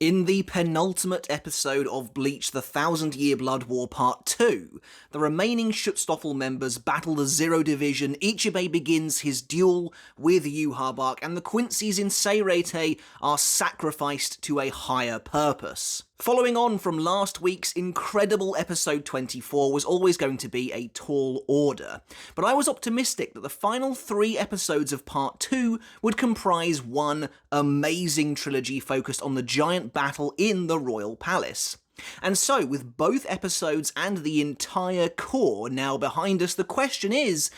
In the penultimate episode of Bleach The Thousand Year Blood War Part 2, the remaining Schutzstaffel members battle the Zero Division, Ichibei begins his duel with Yhwach, and the Quincy's in Seireitei are sacrificed to a higher purpose. Following on from last week's incredible episode 24 was always going to be a tall order, but I was optimistic that the final 3 episodes of Part 2 would comprise one amazing trilogy focused on the giant battle in the Royal Palace. And so, with both episodes and the entire core now behind us, the question is,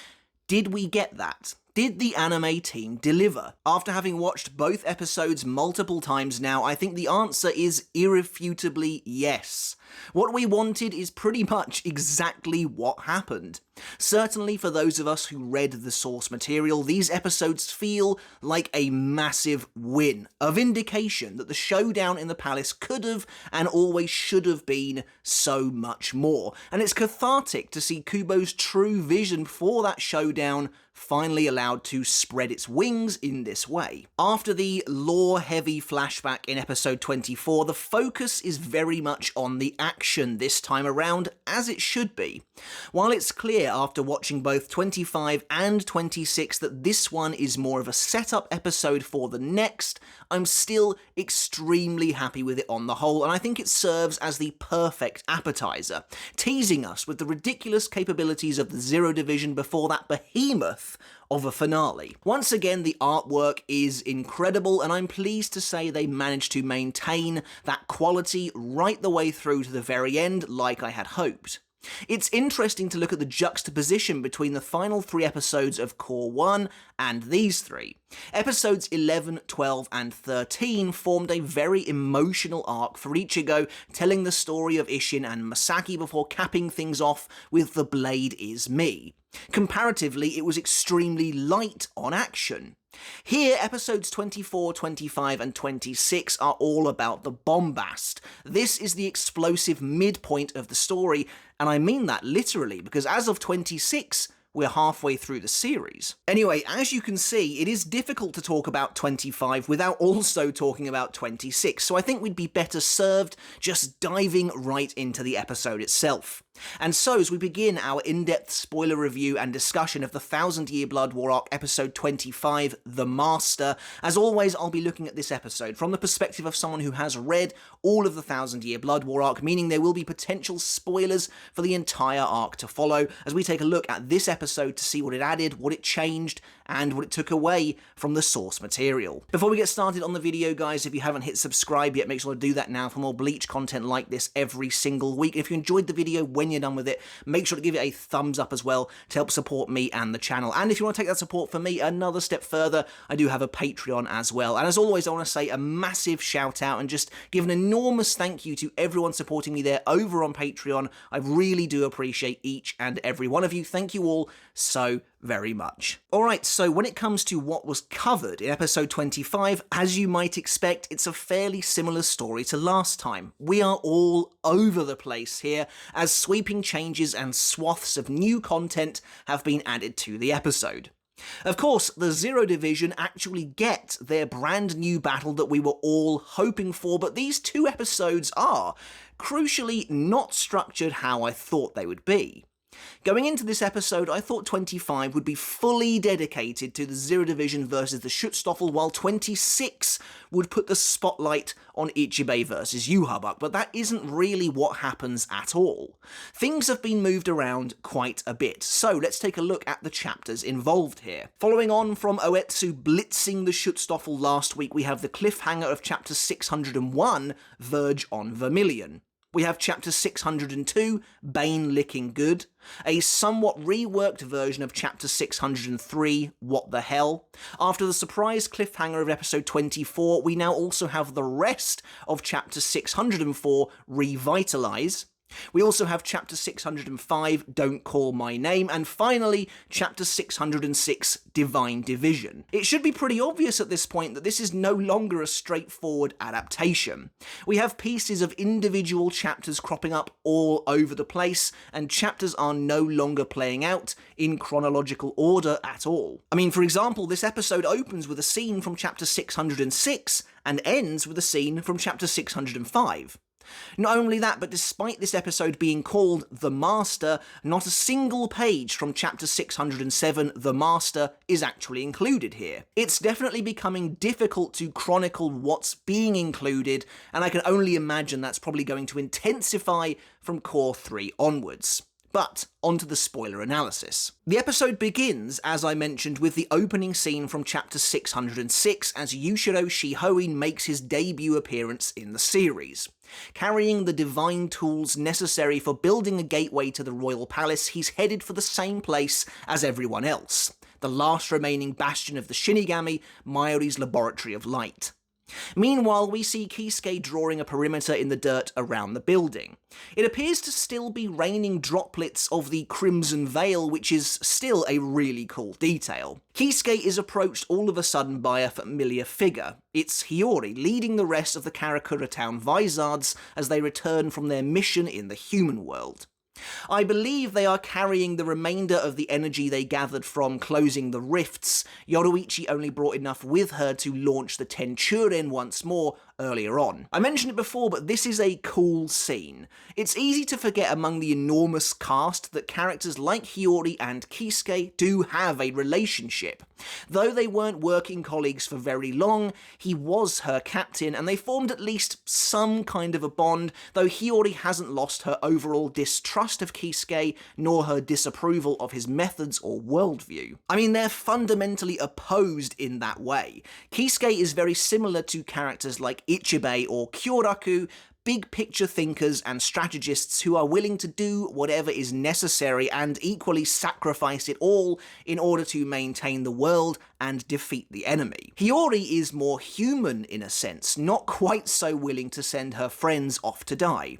did we get that? Did the anime team deliver? After having watched both episodes multiple times now, I think the answer is irrefutably yes. What we wanted is pretty much exactly what happened. Certainly for those of us who read the source material, these episodes feel like a massive win, a vindication that the showdown in the palace could have and always should have been so much more. And it's cathartic to see Kubo's true vision for that showdown finally allowed to spread its wings in this way. After the lore-heavy flashback in episode 24, the focus is very much on the action this time around, as it should be. While it's clear after watching both 25 and 26 that this one is more of a setup episode for the next, I'm still extremely happy with it on the whole, and I think it serves as the perfect appetizer, teasing us with the ridiculous capabilities of the Zero Division before that behemoth of a finale. Once again, the artwork is incredible, and I'm pleased to say they managed to maintain that quality right the way through to the very end like I had hoped. It's interesting to look at the juxtaposition between the final 3 episodes of Core 1 and these 3. Episodes 11, 12, and 13 formed a very emotional arc for Ichigo, telling the story of Isshin and Masaki before capping things off with The Blade Is Me. Comparatively, it was extremely light on action. Here, episodes 24, 25, and 26 are all about the bombast. This is the explosive midpoint of the story, and I mean that literally, because as of 26, we're halfway through the series. Anyway, as you can see, it is difficult to talk about 25 without also talking about 26, so I think we'd be better served just diving right into the episode itself. And so, as we begin our in-depth spoiler review and discussion of the Thousand Year Blood War Arc episode 25, The Master, as always I'll be looking at this episode from the perspective of someone who has read all of the Thousand Year Blood War Arc, meaning there will be potential spoilers for the entire arc to follow, as we take a look at this episode to see what it added, what it changed, and what it took away from the source material. Before we get started on the video, guys, if you haven't hit subscribe yet, make sure to do that now for more Bleach content like this every single week. If you enjoyed the video, when you're done with it, make sure to give it a thumbs up as well to help support me and the channel. And if you want to take that support for me another step further, I do have a Patreon as well. And as always, I want to say a massive shout out and just give an enormous thank you to everyone supporting me there over on Patreon. I really do appreciate each and every one of you. Thank you all so very much. Alright, so when it comes to what was covered in episode 25, as you might expect, it's a fairly similar story to last time. We are all over the place here, as sweeping changes and swaths of new content have been added to the episode. Of course, the Zero Division actually get their brand new battle that we were all hoping for, but these 2 episodes are, crucially, not structured how I thought they would be. Going into this episode, I thought 25 would be fully dedicated to the Zero Division versus the Schutzstaffel, while 26 would put the spotlight on Ichibei versus Yhwach, but that isn't really what happens at all. Things have been moved around quite a bit, so let's take a look at the chapters involved here. Following on from Oetsu blitzing the Schutzstaffel last week, we have the cliffhanger of chapter 601, Verge on Vermilion. We have chapter 602, Bane Licking Good, a somewhat reworked version of chapter 603, What the Hell. After the surprise cliffhanger of episode 24, we now also have the rest of chapter 604, Revitalize. We also have Chapter 605, Don't Call My Name, and finally, Chapter 606, Divine Division. It should be pretty obvious at this point that this is no longer a straightforward adaptation. We have pieces of individual chapters cropping up all over the place, and chapters are no longer playing out in chronological order at all. I mean, for example, this episode opens with a scene from Chapter 606 and ends with a scene from Chapter 605. Not only that, but despite this episode being called The Master, not a single page from Chapter 607, The Master, is actually included here. It's definitely becoming difficult to chronicle what's being included, and I can only imagine that's probably going to intensify from Core 3 onwards. But onto the spoiler analysis. The episode begins, as I mentioned, with the opening scene from Chapter 606 as Yushiro Shihoin makes his debut appearance in the series. Carrying the divine tools necessary for building a gateway to the royal palace, he's headed for the same place as everyone else, the last remaining bastion of the Shinigami, Mayuri's Laboratory of Light. Meanwhile, we see Kisuke drawing a perimeter in the dirt around the building. It appears to still be raining droplets of the Crimson Veil, which is still a really cool detail. Kisuke is approached all of a sudden by a familiar figure. It's Hiyori, leading the rest of the Karakura Town Vizards as they return from their mission in the human world. I believe they are carrying the remainder of the energy they gathered from closing the rifts. Yoruichi only brought enough with her to launch the Tenchuren once more earlier on. I mentioned it before, but this is a cool scene. It's easy to forget among the enormous cast that characters like Hiyori and Kisuke do have a relationship. Though they weren't working colleagues for very long, he was her captain, and they formed at least some kind of a bond, though Hiyori hasn't lost her overall distrust of Kisuke, nor her disapproval of his methods or worldview. I mean, they're fundamentally opposed in that way. Kisuke is very similar to characters like Ichibei or Kyoraku, big picture thinkers and strategists who are willing to do whatever is necessary and equally sacrifice it all in order to maintain the world and defeat the enemy. Hiyori is more human in a sense, not quite so willing to send her friends off to die.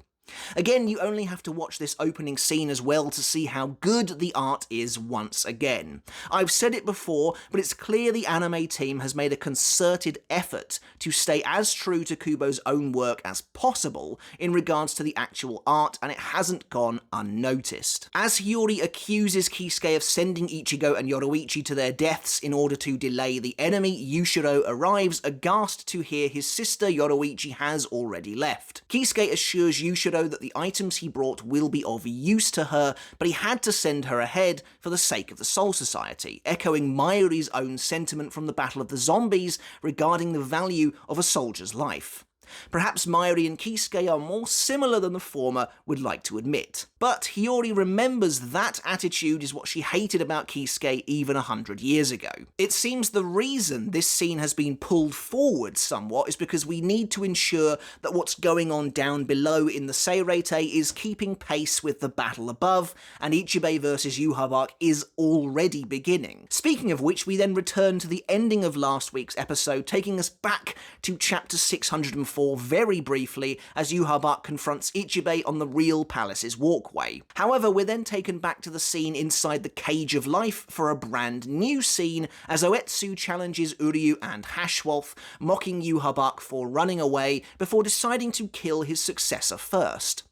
Again, you only have to watch this opening scene as well to see how good the art is once again. I've said it before, but it's clear the anime team has made a concerted effort to stay as true to Kubo's own work as possible in regards to the actual art, and it hasn't gone unnoticed. As Hiyori accuses Kisuke of sending Ichigo and Yoruichi to their deaths in order to delay the enemy, Yushiro arrives, aghast to hear his sister Yoruichi has already left. Kisuke assures Yushiro that the items he brought will be of use to her, but he had to send her ahead for the sake of the Soul Society, echoing Mayuri's own sentiment from the Battle of the Zombies regarding the value of a soldier's life. Perhaps Mayuri and Kisuke are more similar than the former would like to admit. But Hiyori remembers that attitude is what she hated about Kisuke even 100 years ago. It seems the reason this scene has been pulled forward somewhat is because we need to ensure that what's going on down below in the Seireitei is keeping pace with the battle above, and Ichibei vs Yhwach is already beginning. Speaking of which, we then return to the ending of last week's episode, taking us back to chapter 604 very briefly as Yhwach confronts Ichibei on the real palace's walkway. However, we're then taken back to the scene inside the Cage of Life for a brand new scene as Oetsu challenges Uryu and Haschwalth, mocking Yhwach for running away before deciding to kill his successor first.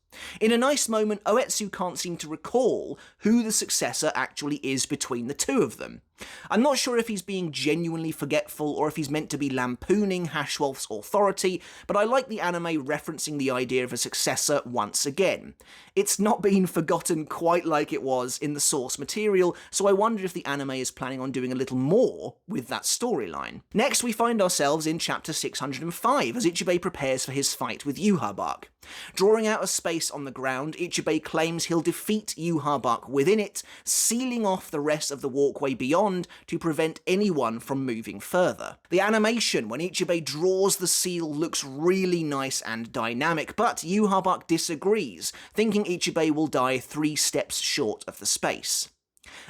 In a nice moment, Oetsu can't seem to recall who the successor actually is between the two of them. I'm not sure if he's being genuinely forgetful or if he's meant to be lampooning Haschwalth's authority, but I like the anime referencing the idea of a successor once again. It's not been forgotten quite like it was in the source material, so I wonder if the anime is planning on doing a little more with that storyline. Next, we find ourselves in chapter 605 as Ichibei prepares for his fight with Yhwach. Drawing out a space on the ground, Ichibei claims he'll defeat Yhwach within it, sealing off the rest of the walkway beyond to prevent anyone from moving further. The animation when Ichibei draws the seal looks really nice and dynamic, but Yhwach disagrees, thinking Ichibei will die 3 steps short of the space.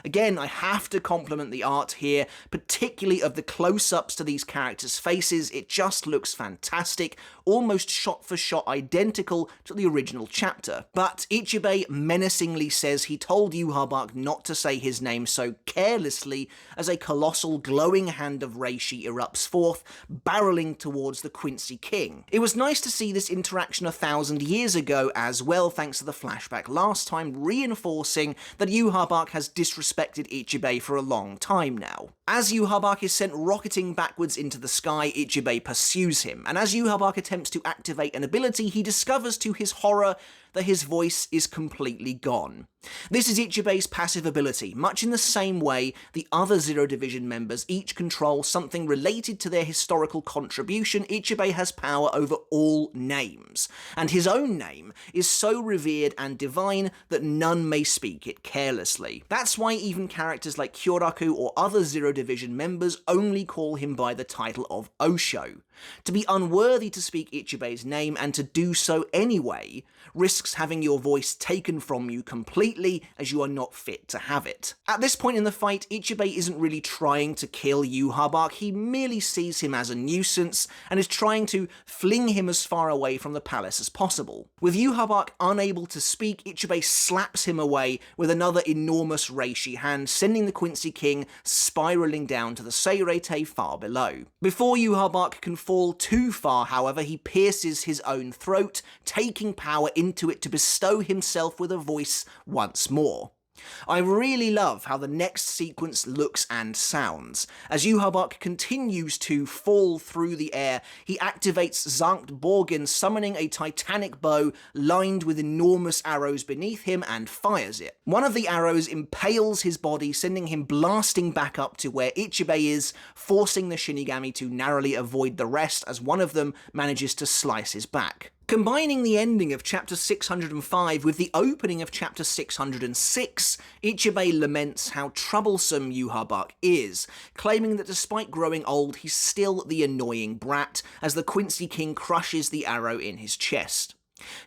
Again, I have to compliment the art here, particularly of the close-ups to these characters' faces. It just looks fantastic almost shot-for-shot identical to the original chapter. But Ichibei menacingly says he told Yhwach not to say his name so carelessly as a colossal glowing hand of reishi erupts forth, barreling towards the Quincy king. It was nice to see this interaction 1,000 years ago as well, thanks to the flashback last time, reinforcing that Yhwach has disrespected Ichibei for a long time now. As Yhwach is sent rocketing backwards into the sky, Ichibei pursues him, and as Yhwach attempts to activate an ability, he discovers to his horror that his voice is completely gone. This is Ichibei's passive ability. Much in the same way, the other Zero Division members each control something related to their historical contribution, Ichibei has power over all names, and his own name is so revered and divine that none may speak it carelessly. That's why even characters like Kyoraku or other Zero Division members only call him by the title of Osho. To be unworthy to speak Ichibei's name, and to do so anyway, risks having your voice taken from you completely, as you are not fit to have it. At this point in the fight, Ichibei isn't really trying to kill Yhwach, he merely sees him as a nuisance and is trying to fling him as far away from the palace as possible. With Yhwach unable to speak, Ichibei slaps him away with another enormous reishi hand, sending the Quincy king spiralling down to the Seireitei far below. Before Yhwach can fall too far, however, he pierces his own throat, taking power into it to bestow himself with a voice once more. I really love how the next sequence looks and sounds. As Yhwach continues to fall through the air, he activates Sankt Borgin, summoning a titanic bow lined with enormous arrows beneath him, and fires it. One of the arrows impales his body, sending him blasting back up to where Ichibei is, forcing the Shinigami to narrowly avoid the rest as one of them manages to slice his back. Combining the ending of chapter 605 with the opening of chapter 606, Ichibei laments how troublesome Yhwach is, claiming that despite growing old, he's still the annoying brat, as the Quincy king crushes the arrow in his chest.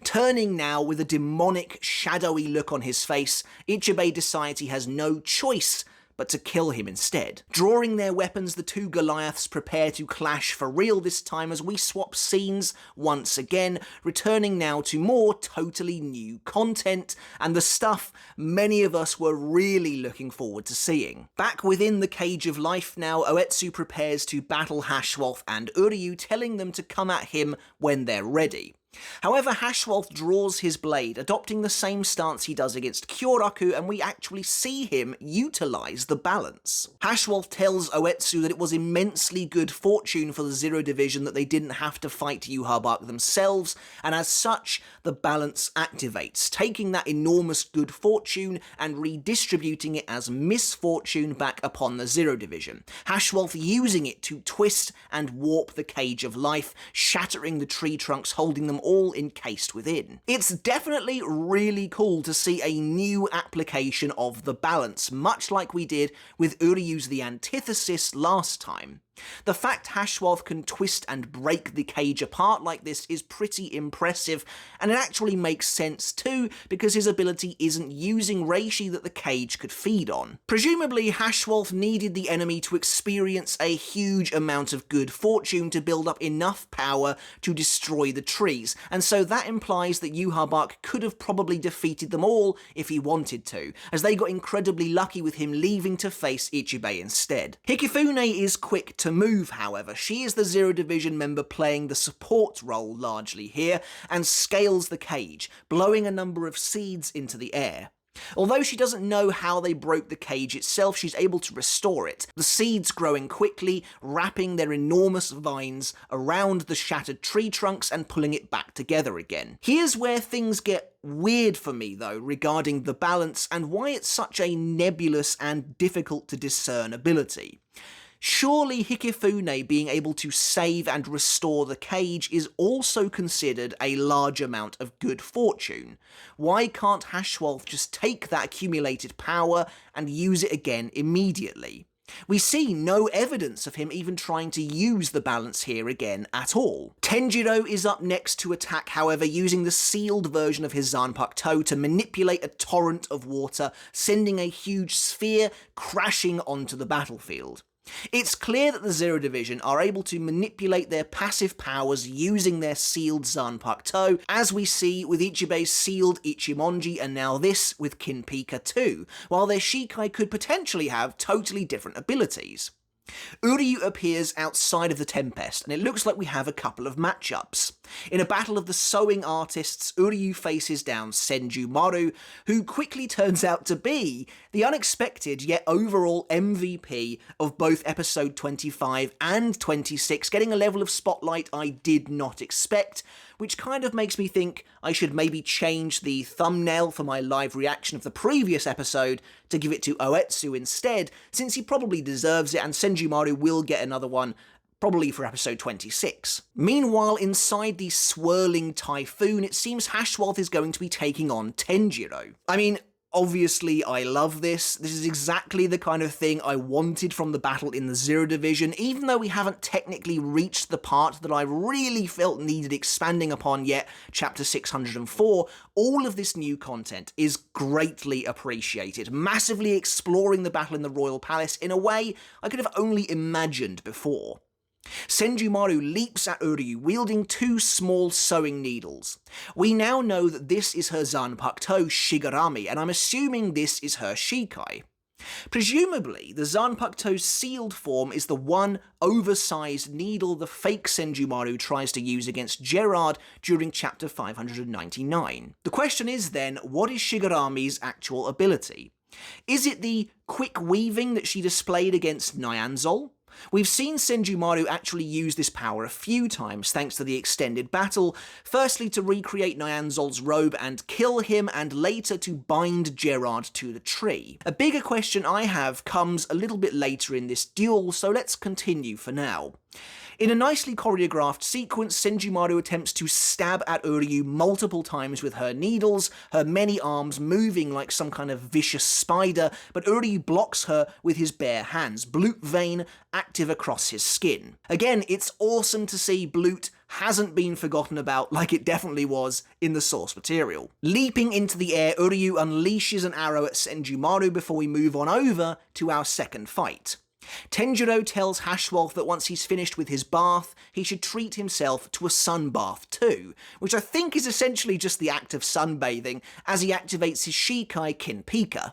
Turning now with a demonic, shadowy look on his face, Ichibei decides he has no choice but to kill him instead. Drawing their weapons, the two Goliaths prepare to clash for real this time as we swap scenes once again, returning now to more totally new content, and the stuff many of us were really looking forward to seeing. Back within the Cage of Life now, Oetsu prepares to battle Haschwalth and Uryu, telling them to come at him when they're ready. However, Haschwalth draws his blade, adopting the same stance he does against Kyoraku, and we actually see him utilise the balance. Haschwalth tells Oetsu that it was immensely good fortune for the Zero Division that they didn't have to fight Yhwach themselves, and as such, the balance activates, taking that enormous good fortune and redistributing it as misfortune back upon the Zero Division. Haschwalth using it to twist and warp the Cage of Life, shattering the tree trunks holding them all encased within. It's definitely really cool to see a new application of the balance, much like we did with Uryu's The Antithesis last time. The fact Haschwalth can twist and break the cage apart like this is pretty impressive, and it actually makes sense too, because his ability isn't using reishi that the cage could feed on. Presumably, Haschwalth needed the enemy to experience a huge amount of good fortune to build up enough power to destroy the trees, and so that implies that Yhwach could have probably defeated them all if he wanted to, as they got incredibly lucky with him leaving to face Ichibei instead. Hikifune is quick to move, however. She is the Zero Division member playing the support role largely here, and scales the cage, blowing a number of seeds into the air. Although she doesn't know how they broke the cage itself, she's able to restore it, the seeds growing quickly, wrapping their enormous vines around the shattered tree trunks and pulling it back together again. Here's where things get weird for me though, regarding the balance and why it's such a nebulous and difficult to discern ability. Surely Hikifune being able to save and restore the cage is also considered a large amount of good fortune. Why can't Haschwalth just take that accumulated power and use it again immediately? We see no evidence of him even trying to use the balance here again at all. Tenjiro is up next to attack, however, using the sealed version of his Zanpakuto to manipulate a torrent of water, sending a huge sphere crashing onto the battlefield. It's clear that the Zero Division are able to manipulate their passive powers using their sealed Zanpakuto, as we see with Ichibei's sealed Ichimonji and now this with Kinpika too, while their Shikai could potentially have totally different abilities. Uryu appears outside of the Tempest, and it looks like we have a couple of matchups. In a battle of the sewing artists, Uryu faces down Senjumaru, who quickly turns out to be the unexpected yet overall MVP of both episode 25 and 26, getting a level of spotlight I did not expect, which kind of makes me think I should maybe change the thumbnail for my live reaction of the previous episode to give it to Oetsu instead, since he probably deserves it and Senjumaru will get another one probably for episode 26. Meanwhile, inside the swirling typhoon, it seems Haschwalth is going to be taking on Tenjiro. I mean, obviously I love this. This is exactly the kind of thing I wanted from the battle in the Zero Division, even though we haven't technically reached the part that I really felt needed expanding upon yet, chapter 604, all of this new content is greatly appreciated, massively exploring the battle in the Royal Palace in a way I could have only imagined before. Senjumaru leaps at Uryu wielding two small sewing needles. We now know that this is her Zanpakuto Shigarami, and I'm assuming this is her Shikai. Presumably, the Zanpakuto's sealed form is the one oversized needle the fake Senjumaru tries to use against Gerard during chapter 599. The question is then, what is Shigarami's actual ability? Is it the quick weaving that she displayed against Nyanzol? We've seen Senjumaru actually use this power a few times thanks to the extended battle, firstly to recreate Nyanzol's robe and kill him, and later to bind Gerard to the tree. A bigger question I have comes a little bit later in this duel, so let's continue for now. In a nicely choreographed sequence, Senjumaru attempts to stab at Uryu multiple times with her needles, her many arms moving like some kind of vicious spider, but Uryu blocks her with his bare hands, Blute Vein active across his skin. Again, it's awesome to see Blute hasn't been forgotten about like it definitely was in the source material. Leaping into the air, Uryu unleashes an arrow at Senjumaru before we move on over to our second fight. Tenjiro tells Haschwalth that once he's finished with his bath, he should treat himself to a sunbath too, which I think is essentially just the act of sunbathing as he activates his Shikai Kinpika.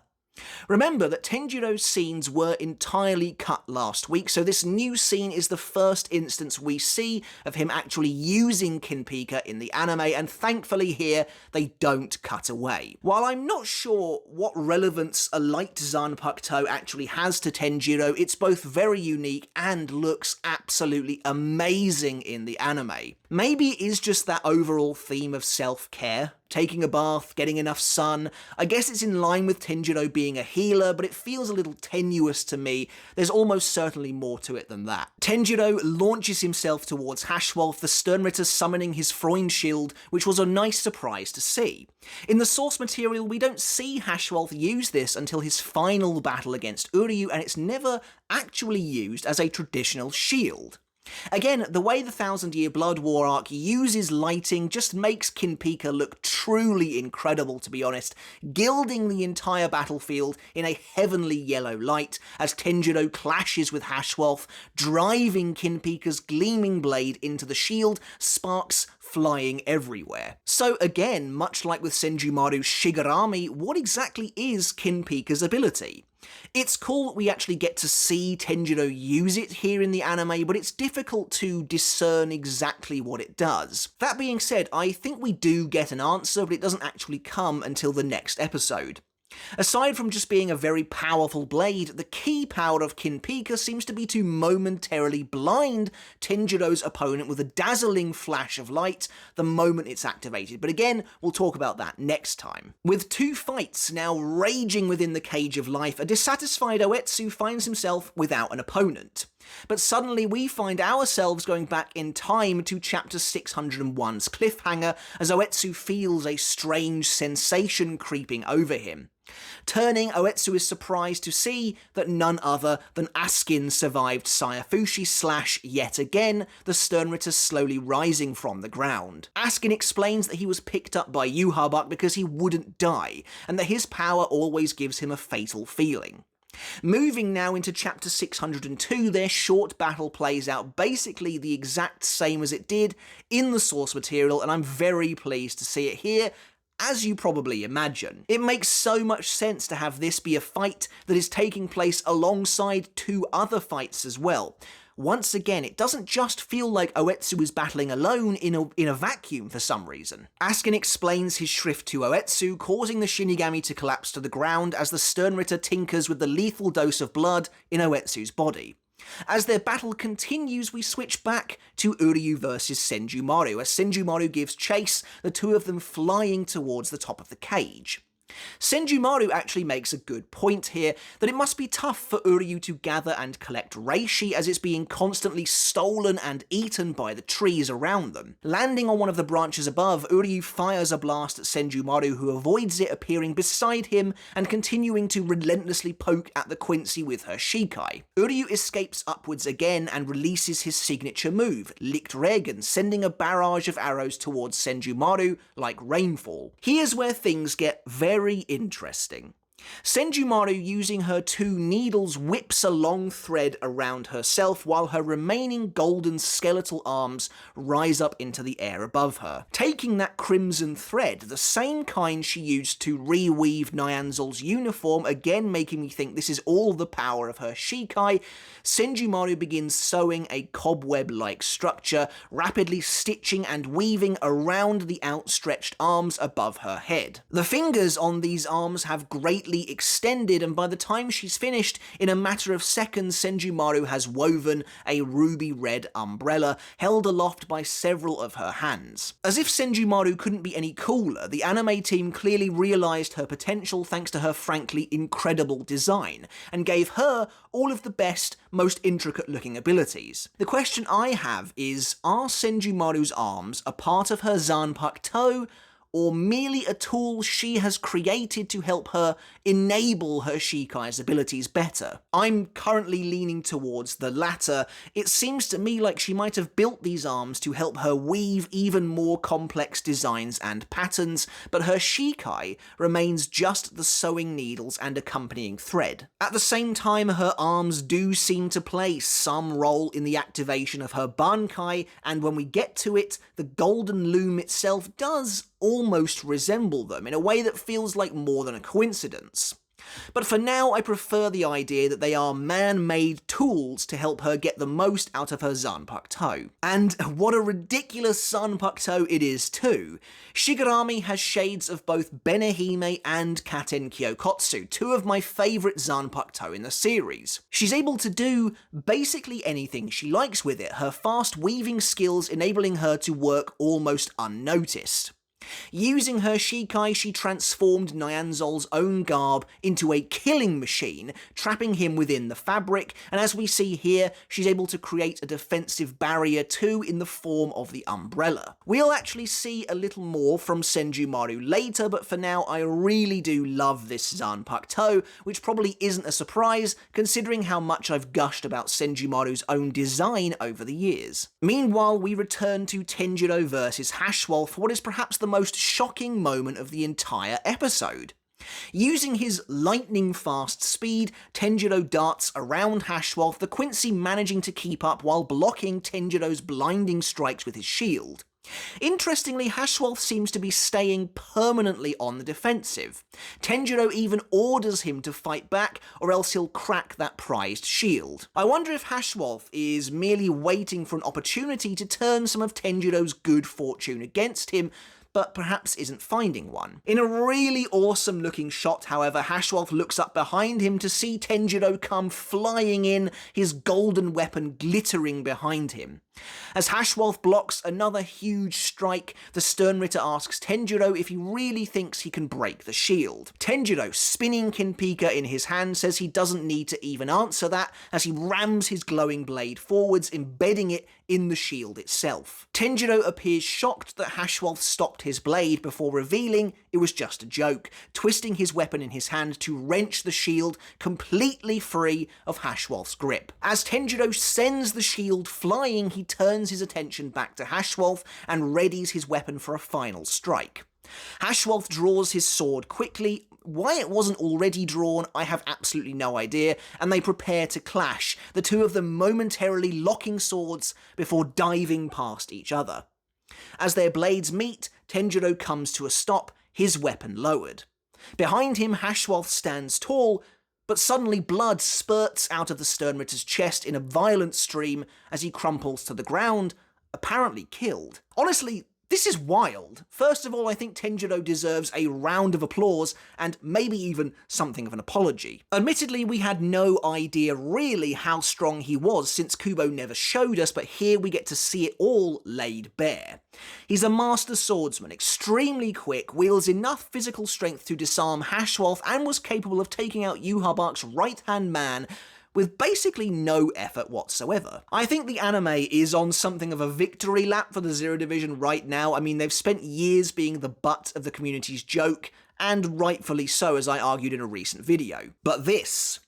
Remember that Tenjiro's scenes were entirely cut last week, so this new scene is the first instance we see of him actually using Kinpika in the anime, and thankfully here they don't cut away. While I'm not sure what relevance a light Zanpakuto actually has to Tenjiro, it's both very unique and looks absolutely amazing in the anime. Maybe it is just that overall theme of self-care. Taking a bath, getting enough sun. I guess it's in line with Tenjiro being a healer, but it feels a little tenuous to me. There's almost certainly more to it than that. Tenjiro launches himself towards Haschwalth, the Sternritter summoning his Freund shield, which was a nice surprise to see. In the source material, we don't see Haschwalth use this until his final battle against Uryu, and it's never actually used as a traditional shield. Again, the way the 1000-Year Blood War arc uses lighting just makes Kinpika look truly incredible, to be honest, gilding the entire battlefield in a heavenly yellow light as Tenjiro clashes with Haschwalth, driving Kinpika's gleaming blade into the shield, sparks flying everywhere. So again, much like with Senjumaru's Shigarami, what exactly is Kinpika's ability? It's cool that we actually get to see Tenjiro use it here in the anime, but it's difficult to discern exactly what it does. That being said, I think we do get an answer, but it doesn't actually come until the next episode. Aside from just being a very powerful blade, the key power of Kinpika seems to be to momentarily blind Tenjiro's opponent with a dazzling flash of light the moment it's activated, but again, we'll talk about that next time. With two fights now raging within the Cage of Life, a dissatisfied Oetsu finds himself without an opponent. But suddenly we find ourselves going back in time to chapter 601's cliffhanger as Oetsu feels a strange sensation creeping over him. Turning, Oetsu is surprised to see that none other than Askin survived Sayafushi / yet again, the Sternritter slowly rising from the ground. Askin explains that he was picked up by Yhwach because he wouldn't die, and that his power always gives him a fatal feeling. Moving now into chapter 602, their short battle plays out basically the exact same as it did in the source material, and I'm very pleased to see it here, as you probably imagine. It makes so much sense to have this be a fight that is taking place alongside two other fights as well. Once again, it doesn't just feel like Oetsu is battling alone in a vacuum for some reason. Askin explains his shrift to Oetsu, causing the Shinigami to collapse to the ground as the Sternritter tinkers with the lethal dose of blood in Oetsu's body. As their battle continues, we switch back to Uryu versus Senjumaru, as Senjumaru gives chase, the two of them flying towards the top of the cage. Senjumaru actually makes a good point here, that it must be tough for Uryu to gather and collect reishi as it's being constantly stolen and eaten by the trees around them. Landing on one of the branches above, Uryu fires a blast at Senjumaru, who avoids it, appearing beside him and continuing to relentlessly poke at the Quincy with her Shikai. Uryu escapes upwards again and releases his signature move, Licht Regen, sending a barrage of arrows towards Senjumaru like rainfall. Here's where things get very interesting. Senjumaru, using her two needles, whips a long thread around herself while her remaining golden skeletal arms rise up into the air above her. Taking that crimson thread, the same kind she used to reweave Nyanzal's uniform, again making me think this is all the power of her Shikai, Senjumaru begins sewing a cobweb-like structure, rapidly stitching and weaving around the outstretched arms above her head. The fingers on these arms have greatly extended, and by the time she's finished, in a matter of seconds, Senjumaru has woven a ruby red umbrella, held aloft by several of her hands. As if Senjumaru couldn't be any cooler, the anime team clearly realised her potential thanks to her frankly incredible design, and gave her all of the best, most intricate looking abilities. The question I have is, are Senjumaru's arms a part of her Zanpakuto, or merely a tool she has created to help her enable her Shikai's abilities better? I'm currently leaning towards the latter. It seems to me like she might have built these arms to help her weave even more complex designs and patterns, but her Shikai remains just the sewing needles and accompanying thread. At the same time, her arms do seem to play some role in the activation of her bankai, and when we get to it, the golden loom itself does almost resemble them in a way that feels like more than a coincidence. But for now, I prefer the idea that they are man-made tools to help her get the most out of her Zanpakuto. And what a ridiculous Zanpakuto it is too. Shigarami has shades of both Benehime and Katen Kyokotsu, two of my favourite Zanpakuto in the series. She's able to do basically anything she likes with it, her fast weaving skills enabling her to work almost unnoticed. Using her Shikai, she transformed Nyanzal's own garb into a killing machine, trapping him within the fabric, and as we see here, she's able to create a defensive barrier too in the form of the umbrella. We'll actually see a little more from Senjumaru later, but for now I really do love this Zanpakuto, which probably isn't a surprise considering how much I've gushed about Senjumaru's own design over the years. Meanwhile, we return to Tenjiro versus Haschwalth for what is perhaps the most shocking moment of the entire episode. Using his lightning-fast speed, Tenjiro darts around Haschwalth, the Quincy managing to keep up while blocking Tenjiro's blinding strikes with his shield. Interestingly, Haschwalth seems to be staying permanently on the defensive. Tenjiro even orders him to fight back, or else he'll crack that prized shield. I wonder if Haschwalth is merely waiting for an opportunity to turn some of Tenjiro's good fortune against him, but perhaps isn't finding one. In a really awesome looking shot, however, Haschwalth looks up behind him to see Tenjiro come flying in, his golden weapon glittering behind him. As Haschwalth blocks another huge strike, the Sternritter asks Tenjiro if he really thinks he can break the shield. Tenjiro, spinning Kinpika in his hand, says he doesn't need to even answer that, as he rams his glowing blade forwards, embedding it in the shield itself. Tenjiro appears shocked that Haschwalth stopped his blade before revealing it was just a joke, twisting his weapon in his hand to wrench the shield completely free of Haschwalth's grip. As Tenjiro sends the shield flying, he turns his attention back to Haschwalth and readies his weapon for a final strike. Haschwalth draws his sword quickly, Why it wasn't already drawn, I have absolutely no idea, and they prepare to clash, the two of them momentarily locking swords before diving past each other. As their blades meet, Tenjiro comes to a stop, his weapon lowered. Behind him, Haschwalth stands tall, but suddenly blood spurts out of the Sternritter's chest in a violent stream as he crumples to the ground, apparently killed. Honestly, this is wild. First of all, I think Tenjiro deserves a round of applause, and maybe even something of an apology. Admittedly, we had no idea really how strong he was since Kubo never showed us, but here we get to see it all laid bare. He's a master swordsman, extremely quick, wields enough physical strength to disarm Haschwalth, and was capable of taking out Yhwach's right-hand man with basically no effort whatsoever. I think the anime is on something of a victory lap for the Zero Division right now. I mean, they've spent years being the butt of the community's joke, and rightfully so, as I argued in a recent video. But this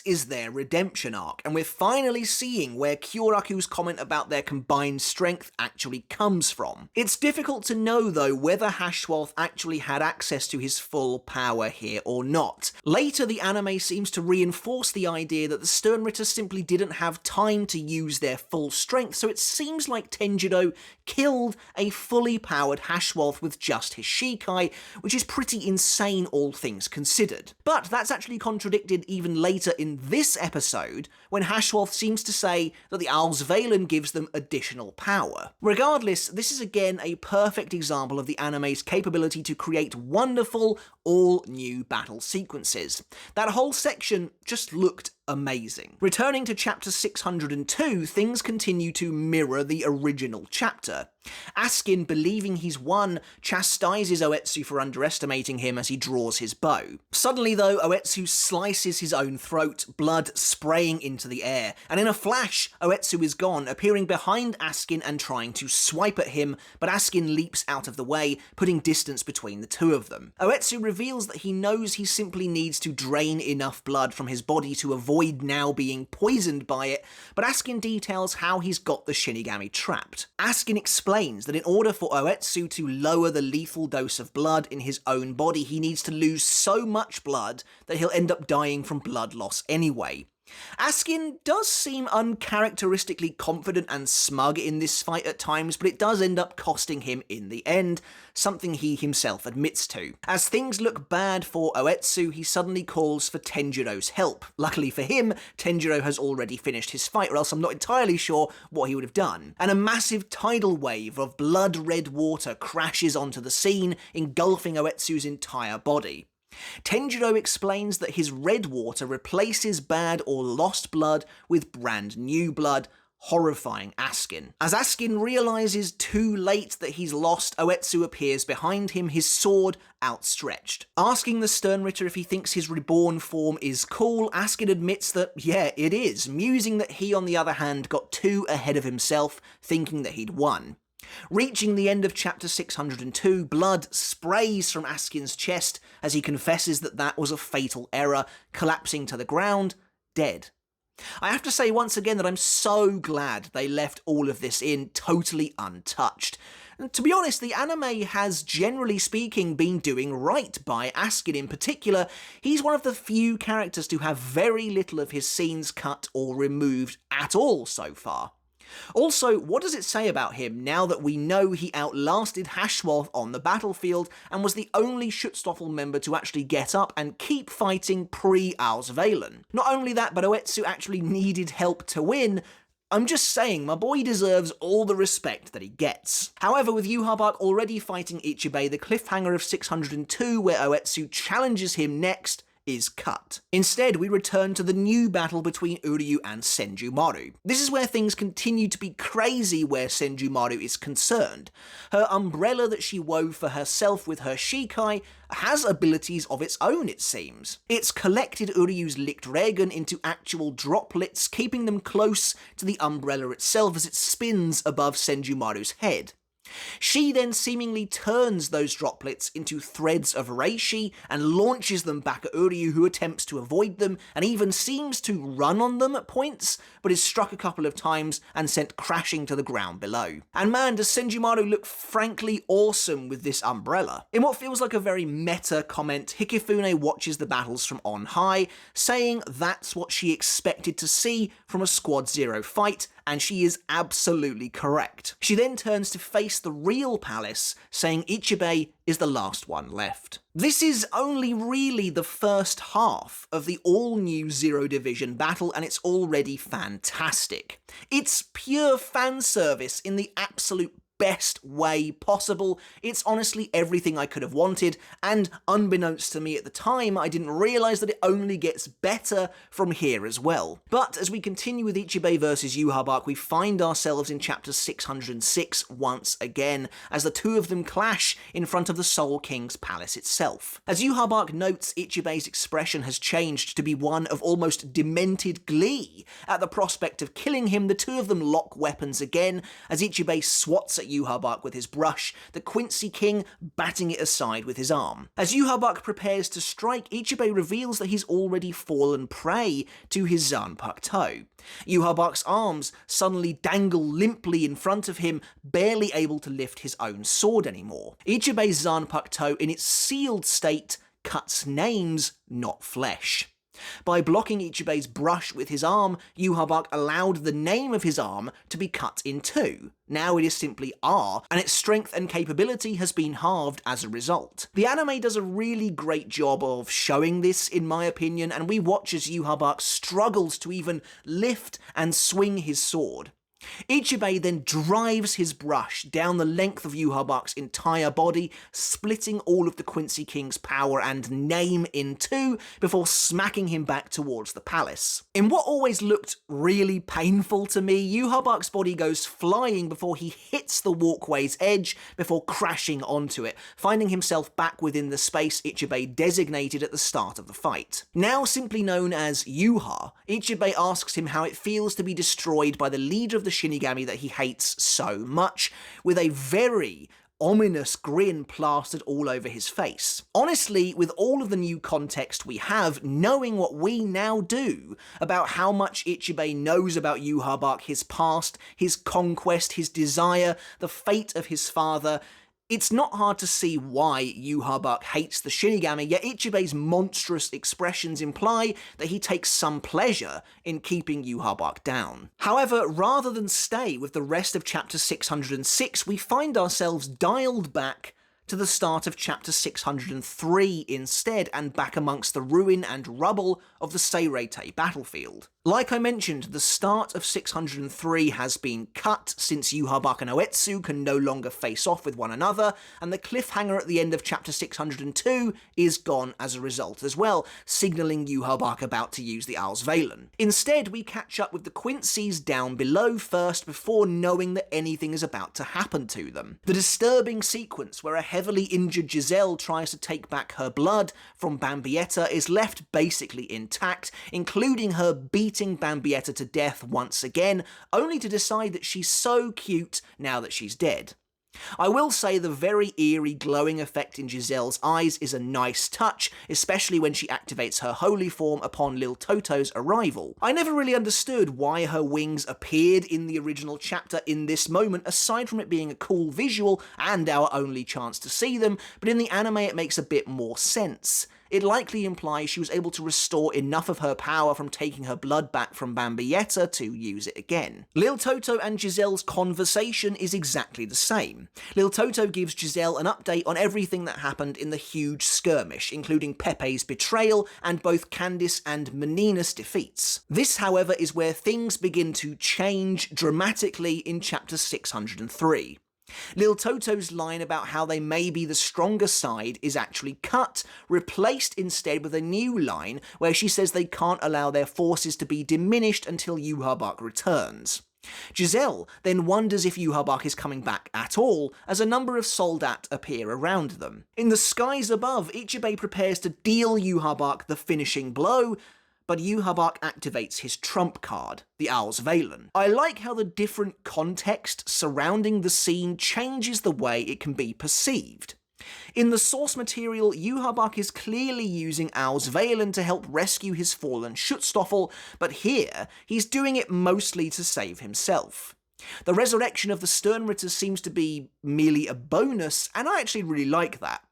is their redemption arc, and we're finally seeing where Kyoraku's comment about their combined strength actually comes from. It's difficult to know, though, whether Haschwalth actually had access to his full power here or not. Later, the anime seems to reinforce the idea that the Sternritter simply didn't have time to use their full strength, so it seems like Tenjiro killed a fully powered Haschwalth with just his Shikai, which is pretty insane all things considered. But that's actually contradicted even later in this episode, when Haschwalth seems to say that the Auswählen gives them additional power. Regardless, this is again a perfect example of the anime's capability to create wonderful, all-new battle sequences. That whole section just looked amazing. Returning to chapter 602, things continue to mirror the original chapter. Askin, believing he's won, chastises Oetsu for underestimating him as he draws his bow. Suddenly though, Oetsu slices his own throat, blood spraying into the air, and in a flash, Oetsu is gone, appearing behind Askin and trying to swipe at him, but Askin leaps out of the way, putting distance between the two of them. Oetsu reveals that he knows he simply needs to drain enough blood from his body to avoid now being poisoned by it, but Askin details how he's got the Shinigami trapped. Askin explains that in order for Oetsu to lower the lethal dose of blood in his own body, he needs to lose so much blood that he'll end up dying from blood loss anyway. Askin does seem uncharacteristically confident and smug in this fight at times, but it does end up costing him in the end, something he himself admits to. As things look bad for Oetsu, he suddenly calls for Tenjiro's help. Luckily for him, Tenjiro has already finished his fight, or else I'm not entirely sure what he would have done. And a massive tidal wave of blood-red water crashes onto the scene, engulfing Oetsu's entire body. Tenjiro explains that his red water replaces bad or lost blood with brand new blood, horrifying Askin. As Askin realises too late that he's lost, Oetsu appears behind him, his sword outstretched. Asking the Sternritter if he thinks his reborn form is cool, Askin admits that, yeah, it is, musing that he, on the other hand, got too ahead of himself, thinking that he'd won. Reaching the end of chapter 602, blood sprays from Askin's chest as he confesses that that was a fatal error, collapsing to the ground, dead. I have to say once again that I'm so glad they left all of this in totally untouched. And to be honest, the anime has, generally speaking, been doing right by Askin in particular. He's one of the few characters to have very little of his scenes cut or removed at all so far. Also, what does it say about him now that we know he outlasted Haschwalth on the battlefield and was the only Schutzstaffel member to actually get up and keep fighting pre-Auswählen? Not only that, but Oetsu actually needed help to win. I'm just saying, my boy deserves all the respect that he gets. However, with Yhwach already fighting Ichibei, the cliffhanger of 602, where Oetsu challenges him next, is cut. Instead, we return to the new battle between Uryu and Senjumaru. This is where things continue to be crazy where Senjumaru is concerned. Her umbrella that she wove for herself with her Shikai has abilities of its own, it seems. It's collected Uryu's Lichtregen into actual droplets, keeping them close to the umbrella itself as it spins above Senjumaru's head. She then seemingly turns those droplets into threads of reishi and launches them back at Uryu, who attempts to avoid them and even seems to run on them at points, but is struck a couple of times and sent crashing to the ground below. And man, does Senjumaru look frankly awesome with this umbrella. In what feels like a very meta comment, Hikifune watches the battles from on high, saying that's what she expected to see from a Squad Zero fight, and she is absolutely correct. She then turns to face the real palace, saying Ichibei is the last one left. This is only really the first half of the all-new Zero Division battle, and it's already fantastic. It's pure fan service in the absolute best way possible. It's honestly everything I could have wanted, and unbeknownst to me at the time, I didn't realise that it only gets better from here as well. But as we continue with Ichibei vs Yhwach, we find ourselves in chapter 606 once again, as the two of them clash in front of the Soul King's palace itself. As Yhwach notes, Ichibei's expression has changed to be one of almost demented glee. At the prospect of killing him, the two of them lock weapons again, as Ichibei swats at Yhwach with his brush, the Quincy King batting it aside with his arm. As Yhwach prepares to strike, Ichibei reveals that he's already fallen prey to his Zanpakuto. Yhwach's arms suddenly dangle limply in front of him, barely able to lift his own sword anymore. Ichibei's Zanpakuto, in its sealed state, cuts names, not flesh. By blocking Ichibei's brush with his arm, Yhwach allowed the name of his arm to be cut in two. Now it is simply R, and its strength and capability has been halved as a result. The anime does a really great job of showing this, in my opinion, and we watch as Yhwach struggles to even lift and swing his sword. Ichibei then drives his brush down the length of Yhwach's entire body, splitting all of the Quincy King's power and name in two before smacking him back towards the palace. In what always looked really painful to me, Yhwach's body goes flying before he hits the walkway's edge before crashing onto it, finding himself back within the space Ichibei designated at the start of the fight. Now simply known as Yhwach, Ichibei asks him how it feels to be destroyed by the leader of the Shinigami that he hates so much, with a very ominous grin plastered all over his face. Honestly, with all of the new context we have, knowing what we now do about how much Ichibei knows about Yhwach, his past, his conquest, his desire, the fate of his father, it's not hard to see why Yhwach hates the Shinigami, yet Ichibei's monstrous expressions imply that he takes some pleasure in keeping Yhwach down. However, rather than stay with the rest of chapter 606, we find ourselves dialed back to the start of chapter 603 instead, and back amongst the ruin and rubble of the Seireitei battlefield. Like I mentioned, the start of 603 has been cut since Yhwach and Oetsu can no longer face off with one another, and the cliffhanger at the end of chapter 602 is gone as a result as well, signalling Yhwach about to use the Auswählen. Instead, we catch up with the Quincy's down below first before knowing that anything is about to happen to them. The disturbing sequence where a heavily injured Giselle tries to take back her blood from Bambietta is left basically intact, including her beating Bambietta to death once again, only to decide that she's so cute now that she's dead. I will say the very eerie glowing effect in Giselle's eyes is a nice touch, especially when she activates her holy form upon Lil Toto's arrival. I never really understood why her wings appeared in the original chapter in this moment, aside from it being a cool visual and our only chance to see them, but in the anime it makes a bit more sense. It likely implies she was able to restore enough of her power from taking her blood back from Bambietta to use it again. Lil Toto and Giselle's conversation is exactly the same. Lil Toto gives Giselle an update on everything that happened in the huge skirmish, including Pepe's betrayal and both Candice and Menina's defeats. This, however, is where things begin to change dramatically in chapter 603. Lil Toto's line about how they may be the stronger side is actually cut, replaced instead with a new line where she says they can't allow their forces to be diminished until Yhwach returns. Giselle then wonders if Yhwach is coming back at all, as a number of soldat appear around them. In the skies above, Ichibei prepares to deal Yhwach the finishing blow, but Yhwach activates his trump card, the Auswählen. I like how the different context surrounding the scene changes the way it can be perceived. In the source material, Yhwach is clearly using Auswählen to help rescue his fallen Schutzstaffel, but here, he's doing it mostly to save himself. The resurrection of the Sternritter seems to be merely a bonus, and I actually really like that.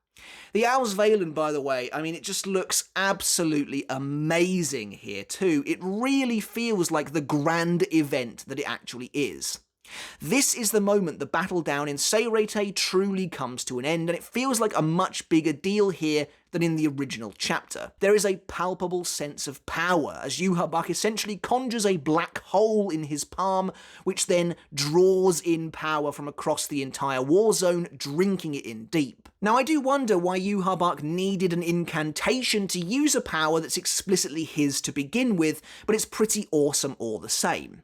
The Auswählen, by the way, I mean, it just looks absolutely amazing here too. It really feels like the grand event that it actually is. This is the moment the battle down in Seireitei truly comes to an end, and it feels like a much bigger deal here than in the original chapter. There is a palpable sense of power, as Yhwach essentially conjures a black hole in his palm, which then draws in power from across the entire war zone, drinking it in deep. Now, I do wonder why Yhwach needed an incantation to use a power that's explicitly his to begin with, but it's pretty awesome all the same.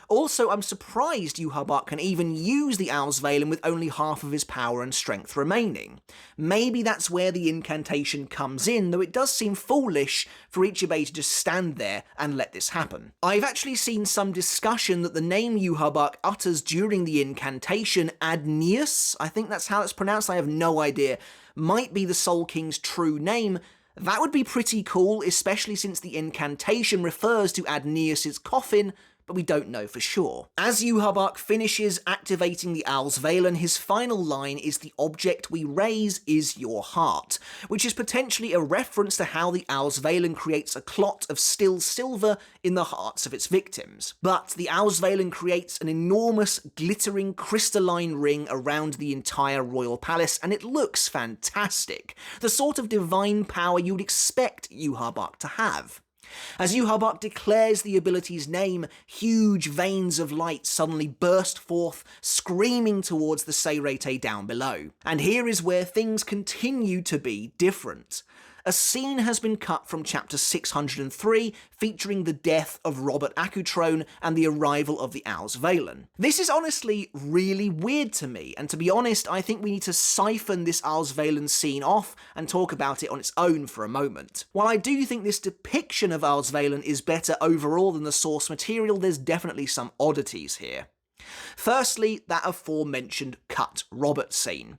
Also, I'm surprised Yhwach can even use the Auswählen with only half of his power and strength remaining. Maybe that's where the incantation comes in, though it does seem foolish for Ichibei to just stand there and let this happen. I've actually seen some discussion that the name Yhwach utters during the incantation, Adneus, I think that's how it's pronounced, I have no idea, might be the Soul King's true name. That would be pretty cool, especially since the incantation refers to Adneus' coffin, but we don't know for sure. As Yhwach finishes activating the Auswählen, his final line is "The object we raise is your heart," which is potentially a reference to how the Auswählen creates a clot of still silver in the hearts of its victims. But the Auswählen creates an enormous, glittering, crystalline ring around the entire royal palace, and it looks fantastic. The sort of divine power you'd expect Yhwach to have. As Yhwach declares the ability's name, huge veins of light suddenly burst forth, screaming towards the Seireitei down below. And here is where things continue to be different. A scene has been cut from chapter 603, featuring the death of Robert Akutrone and the arrival of the Auswählen. This is honestly really weird to me, and to be honest, I think we need to siphon this Auswählen scene off and talk about it on its own for a moment. While I do think this depiction of Auswählen is better overall than the source material, there's definitely some oddities here. Firstly, that aforementioned cut Robert scene.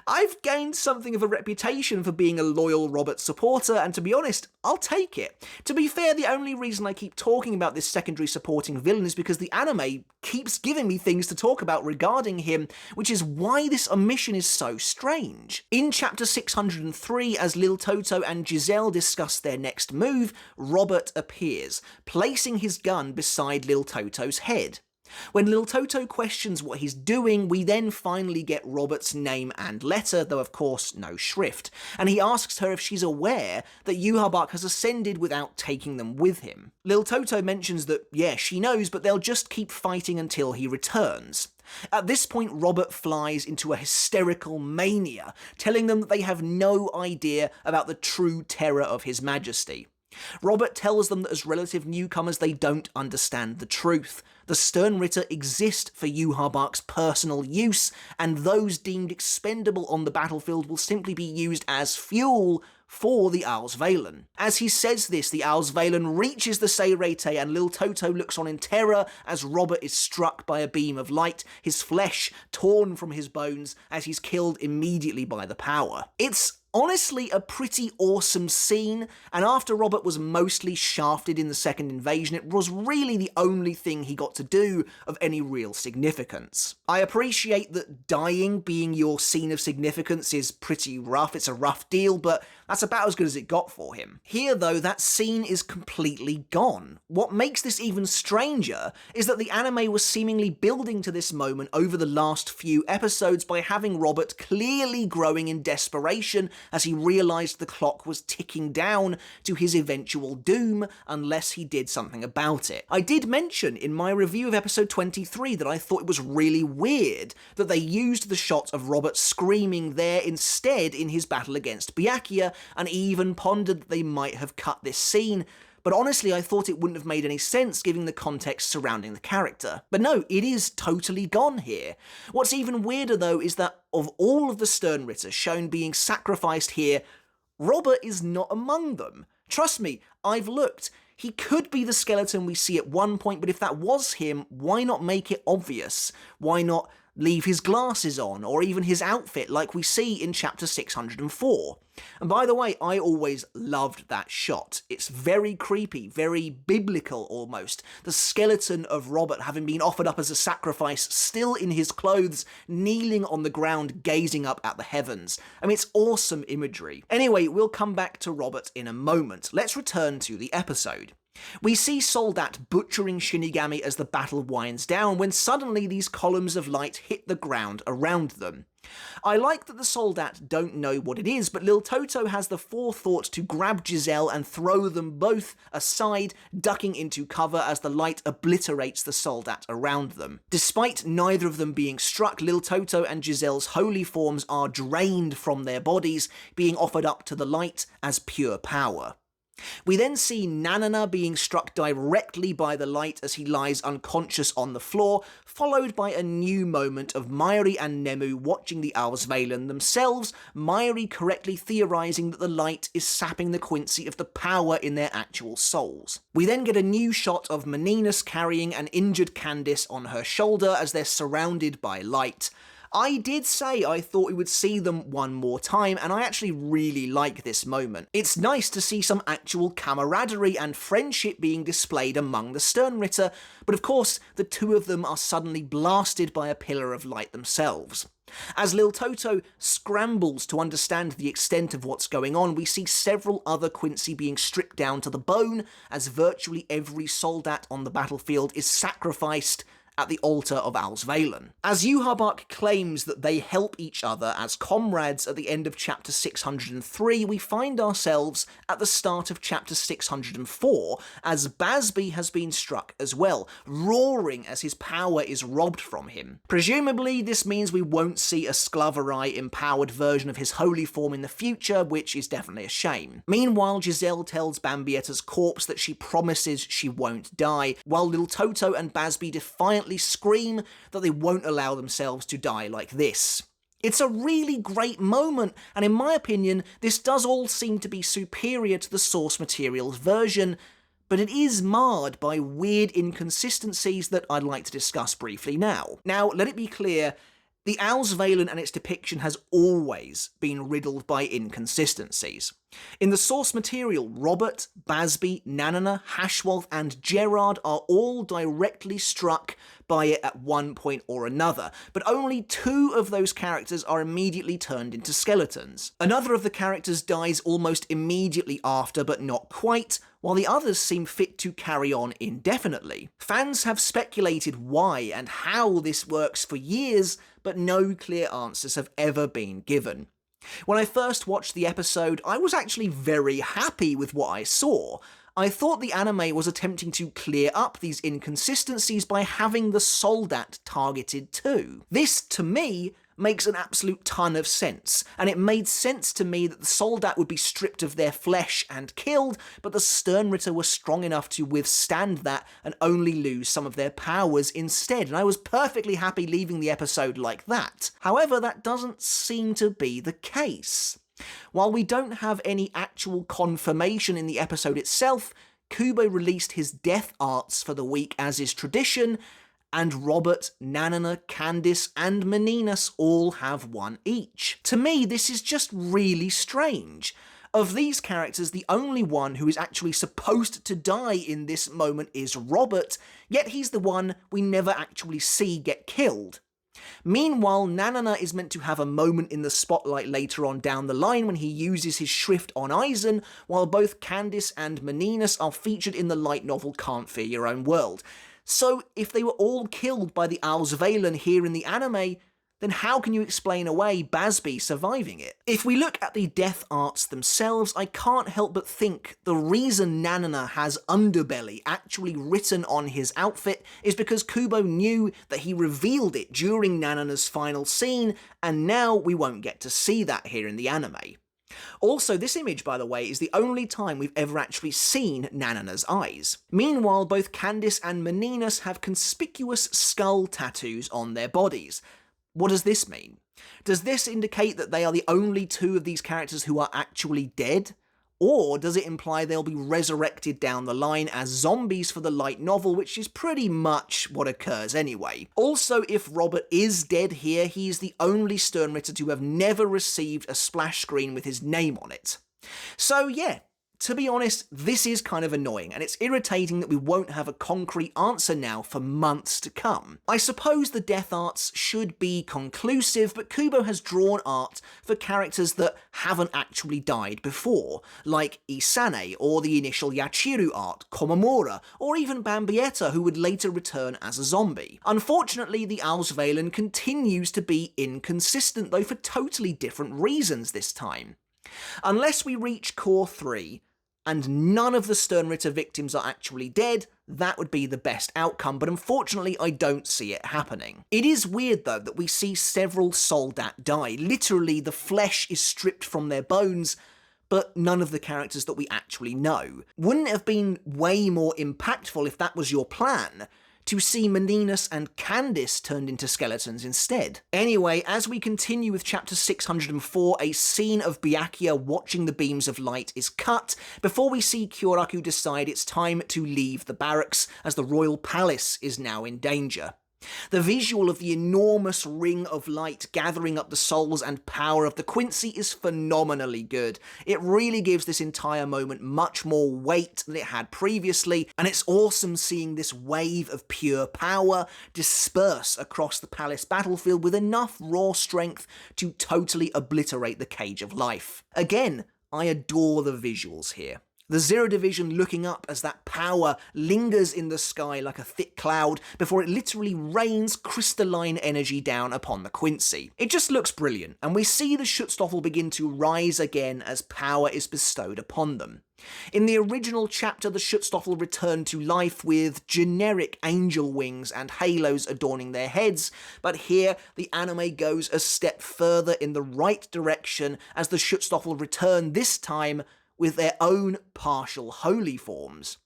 I've gained something of a reputation for being a loyal Robert supporter, and to be honest, I'll take it. To be fair, the only reason I keep talking about this secondary supporting villain is because the anime keeps giving me things to talk about regarding him, which is why this omission is so strange. In chapter 603, as Lil Toto and Giselle discuss their next move, Robert appears, placing his gun beside Lil Toto's head. When Lil Toto questions what he's doing, we then finally get Robert's name and letter, though of course no shrift, and he asks her if she's aware that Yhwach has ascended without taking them with him. Lil Toto mentions that, yeah, she knows, but they'll just keep fighting until he returns. At this point, Robert flies into a hysterical mania, telling them that they have no idea about the true terror of His Majesty. Robert tells them that as relative newcomers they don't understand the truth. The Sternritter exist for Yhwach's personal use, and those deemed expendable on the battlefield will simply be used as fuel for the Auswählen. As he says this, the Auswählen reaches the Seireitei, and Lil Toto looks on in terror as Robert is struck by a beam of light, his flesh torn from his bones as he's killed immediately by the power. It's honestly a pretty awesome scene, and after Robert was mostly shafted in the second invasion, it was really the only thing he got to do of any real significance. I appreciate that dying being your scene of significance is pretty rough, it's a rough deal, but that's about as good as it got for him. Here though, that scene is completely gone. What makes this even stranger is that the anime was seemingly building to this moment over the last few episodes by having Robert clearly growing in desperation as he realised the clock was ticking down to his eventual doom unless he did something about it. I did mention in my review of episode 23 that I thought it was really weird that they used the shot of Robert screaming there instead in his battle against Byakuya, and even pondered that they might have cut this scene. But honestly, I thought it wouldn't have made any sense given the context surrounding the character. But no, it is totally gone here. What's even weirder though is that of all of the Sternritter shown being sacrificed here, Robert is not among them. Trust me, I've looked. he could be the skeleton we see at one point, but if that was him, why not make it obvious? Why not leave his glasses on, or even his outfit like we see in chapter 604? And by the way, I always loved that shot. It's very creepy, very biblical almost. The skeleton of Robert having been offered up as a sacrifice, still in his clothes, kneeling on the ground, gazing up at the heavens. I mean, it's awesome imagery. Anyway, we'll come back to Robert in a moment. Let's return to the episode. We see Soldat butchering Shinigami as the battle winds down, when suddenly these columns of light hit the ground around them. I like that the Soldat don't know what it is, but Lil Toto has the forethought to grab Giselle and throw them both aside, ducking into cover as the light obliterates the Soldat around them. Despite neither of them being struck, Lil Toto and Giselle's holy forms are drained from their bodies, being offered up to the light as pure power. We then see Nanana being struck directly by the light as he lies unconscious on the floor, followed by a new moment of Mayuri and Nemu watching the Auswählen themselves, Mayuri correctly theorising that the light is sapping the Quincy of the power in their actual souls. We then get a new shot of Meninas carrying an injured Candice on her shoulder as they're surrounded by light. I did say I thought we would see them one more time, and I actually really like this moment. It's nice to see some actual camaraderie and friendship being displayed among the Sternritter, but of course the two of them are suddenly blasted by a pillar of light themselves. As Lil Toto scrambles to understand the extent of what's going on, we see several other Quincy being stripped down to the bone as virtually every soldat on the battlefield is sacrificed at the altar of Auswählen. As Yhwach claims that they help each other as comrades at the end of chapter 603, we find ourselves at the start of chapter 604, as Basby has been struck as well, roaring as his power is robbed from him. Presumably, this means we won't see a Sklaveri-empowered version of his holy form in the future, which is definitely a shame. Meanwhile, Giselle tells Bambietta's corpse that she promises she won't die, while Lil Toto and Basby defiantly scream that they won't allow themselves to die like this. It's a really great moment, and in my opinion, this does all seem to be superior to the source material's version, but it is marred by weird inconsistencies that I'd like to discuss briefly now. Now, let it be clear, the Auswählen and its depiction has always been riddled by inconsistencies. In the source material, Robert, Basby, Nanana, Haschwalth, and Gerard are all directly struck by it at one point or another, but only two of those characters are immediately turned into skeletons. Another of the characters dies almost immediately after, but not quite, while the others seem fit to carry on indefinitely. Fans have speculated why and how this works for years, but no clear answers have ever been given. When I first watched the episode, I was actually very happy with what I saw. I thought the anime was attempting to clear up these inconsistencies by having the Soldat targeted too. This, to me, makes an absolute ton of sense, and it made sense to me that the Soldat would be stripped of their flesh and killed, but the Sternritter were strong enough to withstand that and only lose some of their powers instead, and I was perfectly happy leaving the episode like that. However, that doesn't seem to be the case. While we don't have any actual confirmation in the episode itself, Kubo released his death arts for the week as is tradition, and Robert, Nanana, Candice, and Meninas all have one each. To me, this is just really strange. Of these characters, the only one who is actually supposed to die in this moment is Robert, yet he's the one we never actually see get killed. Meanwhile, Nanana is meant to have a moment in the spotlight later on down the line when he uses his shrift on Aizen, while both Candice and Meninas are featured in the light novel Can't Fear Your Own World. So, if they were all killed by the Auswählen here in the anime, then how can you explain away Basby surviving it? If we look at the death arts themselves, I can't help but think the reason Nanana has underbelly actually written on his outfit is because Kubo knew that he revealed it during Nanana's final scene, and now we won't get to see that here in the anime. Also, this image, by the way, is the only time we've ever actually seen Nanana's eyes. Meanwhile, both Candice and Meninas have conspicuous skull tattoos on their bodies. What does this mean? Does this indicate that they are the only two of these characters who are actually dead? Or does it imply they'll be resurrected down the line as zombies for the light novel, which is pretty much what occurs anyway. Also, if Robert is dead here, he is the only Sternritter to have never received a splash screen with his name on it. So yeah, to be honest, this is kind of annoying, and it's irritating that we won't have a concrete answer now for months to come. I suppose the death arts should be conclusive, but Kubo has drawn art for characters that haven't actually died before, like Isane, or the initial Yachiru art, Komamura, or even Bambietta, who would later return as a zombie. Unfortunately, the Auswählen continues to be inconsistent, though for totally different reasons this time. Unless we reach Core 3, and none of the Sternritter victims are actually dead, that would be the best outcome, but unfortunately I don't see it happening. It is weird though that we see several Soldat die. Literally, the flesh is stripped from their bones, but none of the characters that we actually know. Wouldn't it have been way more impactful if that was your plan? To see Meninas and Candice turned into skeletons instead. Anyway, as we continue with chapter 604, a scene of Byakuya watching the beams of light is cut before we see Kyoraku decide it's time to leave the barracks as the royal palace is now in danger. The visual of the enormous ring of light gathering up the souls and power of the Quincy is phenomenally good. It really gives this entire moment much more weight than it had previously, and it's awesome seeing this wave of pure power disperse across the palace battlefield with enough raw strength to totally obliterate the Cage of Life. Again, I adore the visuals here. The Zero Division looking up as that power lingers in the sky like a thick cloud before it literally rains crystalline energy down upon the Quincy. It just looks brilliant, and we see the Schutzstaffel begin to rise again as power is bestowed upon them. In the original chapter, the Schutzstaffel returned to life with generic angel wings and halos adorning their heads, but here the anime goes a step further in the right direction as the Schutzstaffel return this time with their own partial holy forms.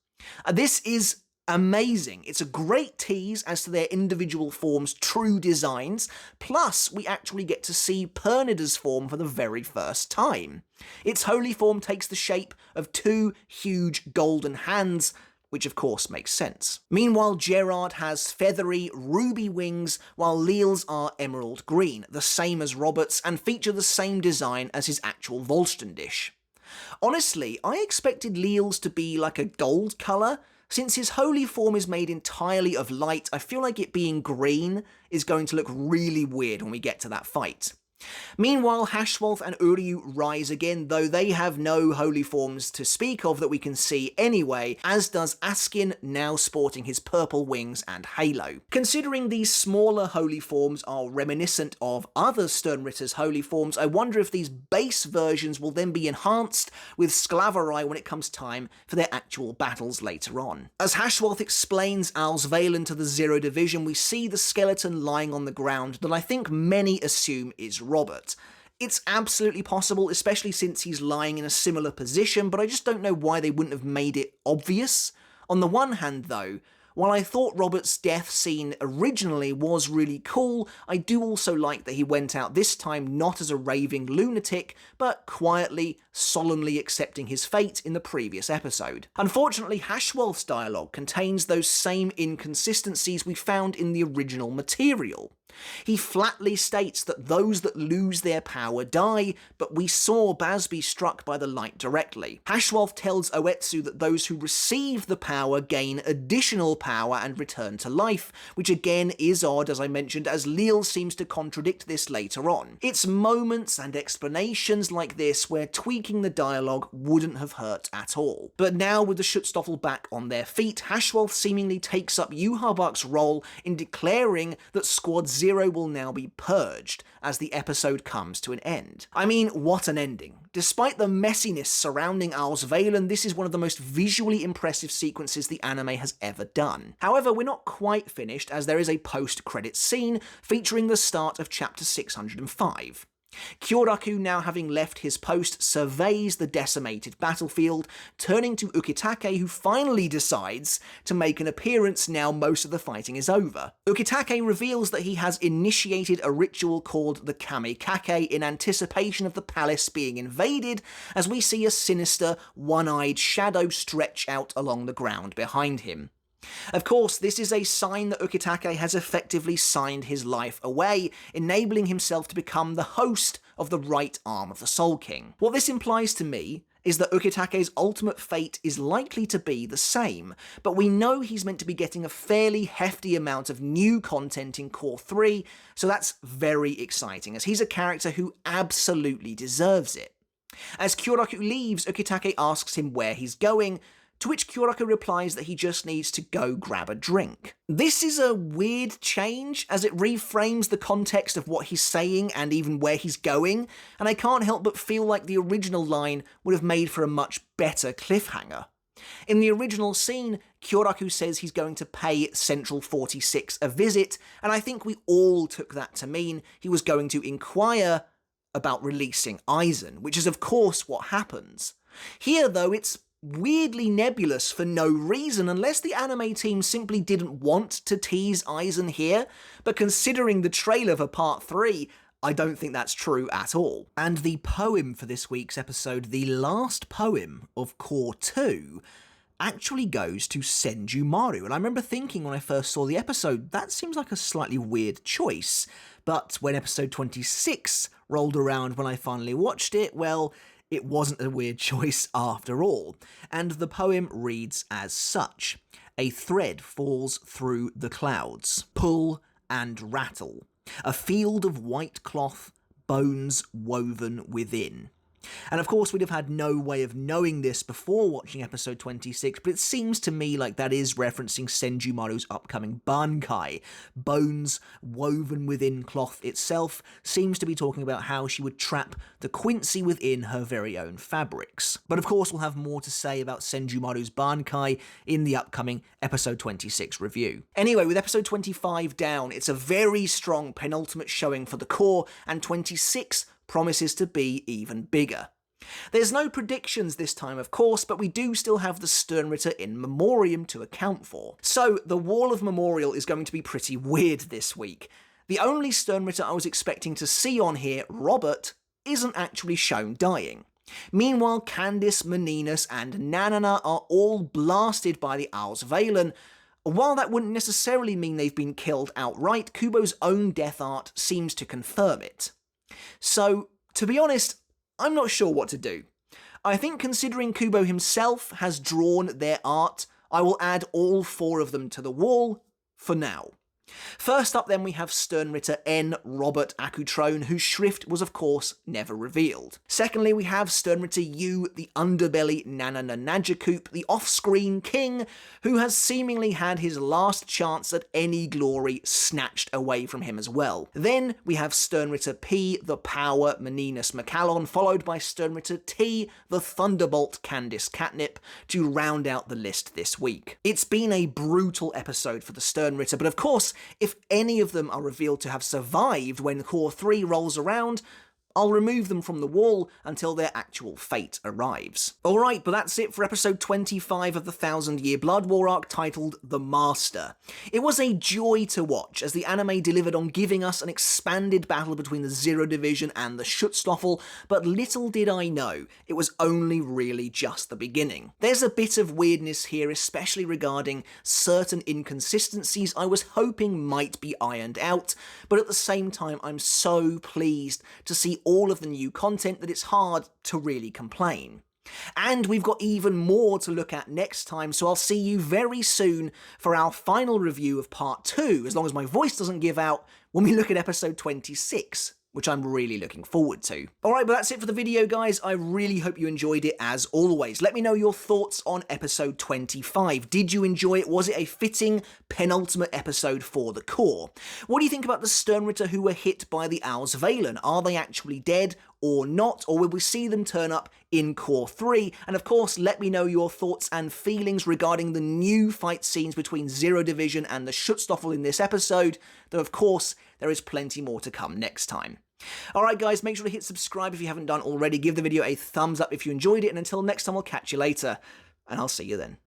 This is amazing. It's a great tease as to their individual forms' true designs, plus we actually get to see Pernida's form for the very first time. Its holy form takes the shape of two huge golden hands, which of course makes sense. Meanwhile, Gerard has feathery, ruby wings, while Leal's are emerald green, the same as Robert's, and feature the same design as his actual Volsten dish. Honestly, I expected Leal's to be like a gold colour. Since his holy form is made entirely of light, I feel like it being green is going to look really weird when we get to that fight. Meanwhile, Haschwalth and Uryu rise again, though they have no holy forms to speak of that we can see anyway, as does Askin, now sporting his purple wings and halo. Considering these smaller holy forms are reminiscent of other Sternritter's holy forms, I wonder if these base versions will then be enhanced with Sclavarai when it comes time for their actual battles later on. As Haschwalth explains Auswählen to the Zero Division, we see the skeleton lying on the ground that I think many assume is Robert. It's absolutely possible, especially since he's lying in a similar position, but I just don't know why they wouldn't have made it obvious. On the one hand though, while I thought Robert's death scene originally was really cool, I do also like that he went out this time not as a raving lunatic, but quietly, solemnly accepting his fate in the previous episode. Unfortunately, Haschwalth's dialogue contains those same inconsistencies we found in the original material. He flatly states that those that lose their power die, but we saw Basby struck by the light directly. Haschwalth tells Oetsu that those who receive the power gain additional power and return to life, which again is odd, as I mentioned, as Leal seems to contradict this later on. It's moments and explanations like this where tweaking the dialogue wouldn't have hurt at all. But now with the Schutzstaffel back on their feet, Haschwalth seemingly takes up Yhwach's role in declaring that Squad Zero will now be purged as the episode comes to an end. I mean, what an ending. Despite the messiness surrounding Auswählen, this is one of the most visually impressive sequences the anime has ever done. However, we're not quite finished, as there is a post-credits scene featuring the start of chapter 605. Kyoraku, now having left his post, surveys the decimated battlefield, turning to Ukitake, who finally decides to make an appearance now most of the fighting is over. Ukitake reveals that he has initiated a ritual called the Kamikake in anticipation of the palace being invaded, as we see a sinister, one-eyed shadow stretch out along the ground behind him. Of course, this is a sign that Ukitake has effectively signed his life away, enabling himself to become the host of the right arm of the Soul King. What this implies to me is that Ukitake's ultimate fate is likely to be the same, but we know he's meant to be getting a fairly hefty amount of new content in Core 3, so that's very exciting, as he's a character who absolutely deserves it. As Kyoraku leaves, Ukitake asks him where he's going, to which Kyoraku replies that he just needs to go grab a drink. This is a weird change, as it reframes the context of what he's saying and even where he's going, and I can't help but feel like the original line would have made for a much better cliffhanger. In the original scene, Kyoraku says he's going to pay Central 46 a visit, and I think we all took that to mean he was going to inquire about releasing Aizen, which is of course what happens. Here though, it's weirdly nebulous for no reason, unless the anime team simply didn't want to tease Aizen here, but considering the trailer for Part 3, I don't think that's true at all. And the poem for this week's episode, the last poem of Core 2, actually goes to Senjumaru, and I remember thinking when I first saw the episode, that seems like a slightly weird choice, but when episode 26 rolled around when I finally watched it, well, it wasn't a weird choice after all, and the poem reads as such. A thread falls through the clouds, pull and rattle. A field of white cloth, bones woven within. And of course we'd have had no way of knowing this before watching episode 26, but it seems to me like that is referencing Senjumaru's upcoming bankai. Bones woven within cloth itself seems to be talking about how she would trap the Quincy within her very own fabrics. But of course we'll have more to say about Senjumaru's bankai in the upcoming episode 26 review. Anyway, with episode 25 down, it's a very strong penultimate showing for the core, and 26 promises to be even bigger. There's no predictions this time, of course, but we do still have the Sternritter in Memoriam to account for. So, the Wall of Memorial is going to be pretty weird this week. The only Sternritter I was expecting to see on here, Robert, isn't actually shown dying. Meanwhile, Candice, Meninas, and Nanana are all blasted by the Auswählen. While that wouldn't necessarily mean they've been killed outright, Kubo's own death art seems to confirm it. So, to be honest, I'm not sure what to do. I think considering Kubo himself has drawn their art, I will add all 4 of them to the wall, for now. First up then we have Sternritter N. Robert Akutrone, whose shrift was of course never revealed. Secondly we have Sternritter U, the underbelly Nanana Najakoop, the off-screen king, who has seemingly had his last chance at any glory snatched away from him as well. Then we have Sternritter P, the power Meninas Macallon, followed by Sternritter T, the thunderbolt Candice Catnip, to round out the list this week. It's been a brutal episode for the Sternritter, but of course, if any of them are revealed to have survived when Core 3 rolls around, I'll remove them from the wall until their actual fate arrives. Alright, but that's it for episode 25 of the 1000 Year Blood War arc, titled The Master. It was a joy to watch, as the anime delivered on giving us an expanded battle between the Zero Division and the Schutzstaffel, but little did I know, it was only really just the beginning. There's a bit of weirdness here, especially regarding certain inconsistencies I was hoping might be ironed out, but at the same time I'm so pleased to see all of the new content that it's hard to really complain. And we've got even more to look at next time, so I'll see you very soon for our final review of Part 2, as long as my voice doesn't give out, when we look at episode 26, which I'm really looking forward to. Alright, but that's it for the video, guys. I really hope you enjoyed it, as always. Let me know your thoughts on episode 25. Did you enjoy it? Was it a fitting penultimate episode for the core? What do you think about the Sternritter who were hit by the Auswählen? Are they actually dead or not? Or will we see them turn up in Core 3? And of course, let me know your thoughts and feelings regarding the new fight scenes between Zero Division and the Schutzstaffel in this episode, though of course, there is plenty more to come next time. Alright guys, make sure to hit subscribe if you haven't done already, give the video a thumbs up if you enjoyed it, and until next time I'll catch you later, and I'll see you then.